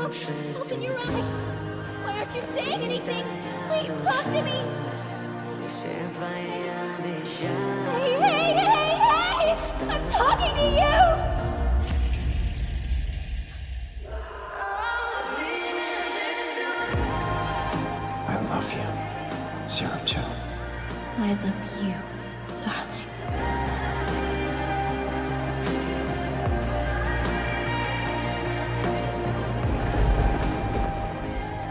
Open your eyes! Why aren't you saying anything? Please talk to me! Hey, hey, hey, hey! I'm talking to you! I love you, 02. I love you.